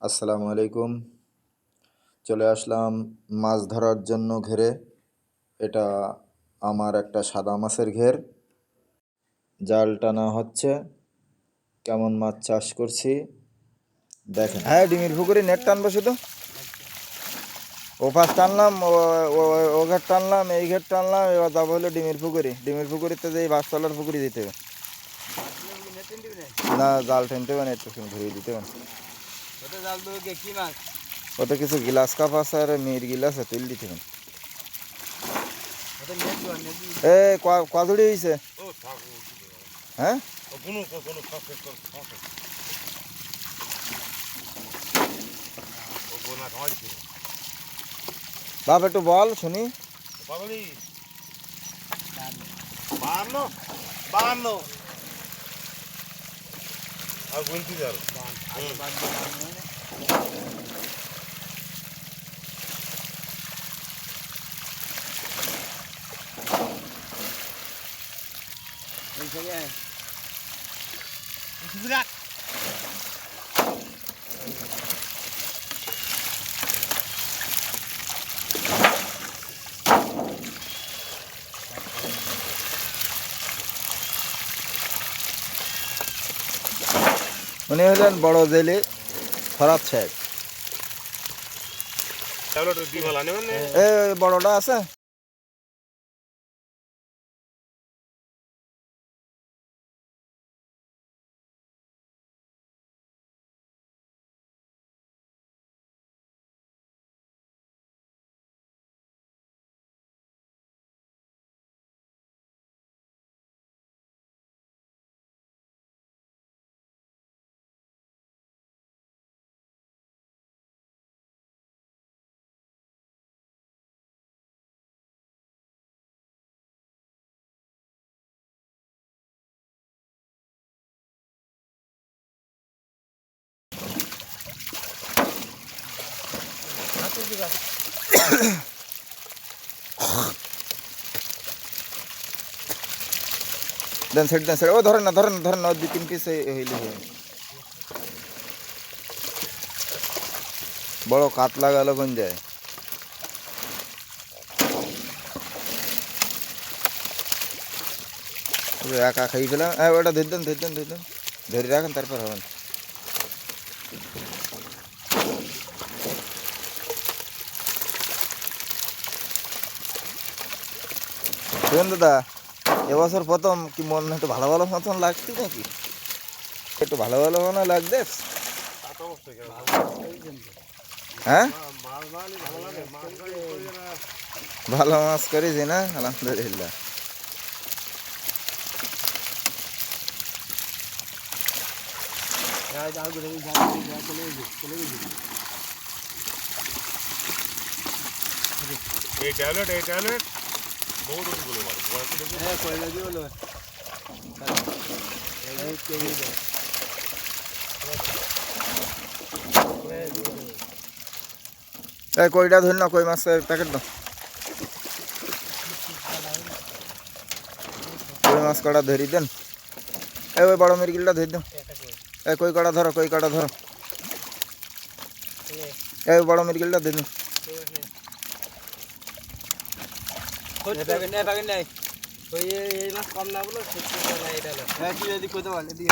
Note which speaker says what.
Speaker 1: আসসালামু আলাইকুম। চলে আসলাম মাছ ধরার জন্য ঘেরে। এটা আমার একটা সাদা মাছের ঘের। জাল টানা হচ্ছে, কেমন মাছ চাষ করছি দেখেন। হ্যাঁ, ডিমের পুকুরে নেট টানবো শুধু। ও পাশ টানলাম, ও ঘের টানলাম, এই ঘের টানলাম, এবার যাবো হলো ডিমের পুকুরে। ডিমের পুকুরিতে যে বাসতলার পুকুরি দিতে হবে না, জাল টেনতে হবে না, একটু ঘুরিয়ে দিতে হবে। ওটা কিছু গিলাস কাপ আছে আর মেয়ের গিলাস আছে, তুল দিতে হবে। এ কদুড়ি হয়েছে? হ্যাঁ, বাপ একটু বল শুনি। উনি হলেন বড় জেলে ফরাত সাহেব। এ বড়টা আছে? দেন সেট, দেন সেট। ও ধরেন না, ধরেন না, ধরেন না, 2-3 পিস হইলে বড় কাত লাগালো কোন যায়। একা খাই ফেলাম। হ্যাঁ, ওটা ধরে দেন, ধরে দেন, ধরে দেন, ধরে রাখেন, তারপর হবেন। শুনুন দাদা, এবছর প্রথম কি মন একটু ভালো ভালো মতন লাগছে নাকি? একটু ভালো ভালো মনে লাগছে। হ্যাঁ, ভালো মাছ করেছি না, আলহামদুলিল্লাহ।
Speaker 2: এই ট্যাবলেট বহুত গুলো মারে হ্যাঁ কয়লা দিয়ে হলো
Speaker 1: এই কইটা ধরুন না, কই মাছের প্যাকেট দাও। কই মাছ কটা ধরি দেন। এই ওই বড় মিরগিলটা ধরে দেন। এই কই কটা ধরো, কই কটা ধরো। এই বড় মিরগিলটা ধরে দেন।
Speaker 2: এই মাছ কম না বলো, এটা হলো। হ্যাঁ, তুই যদি কইতে বল এদিকে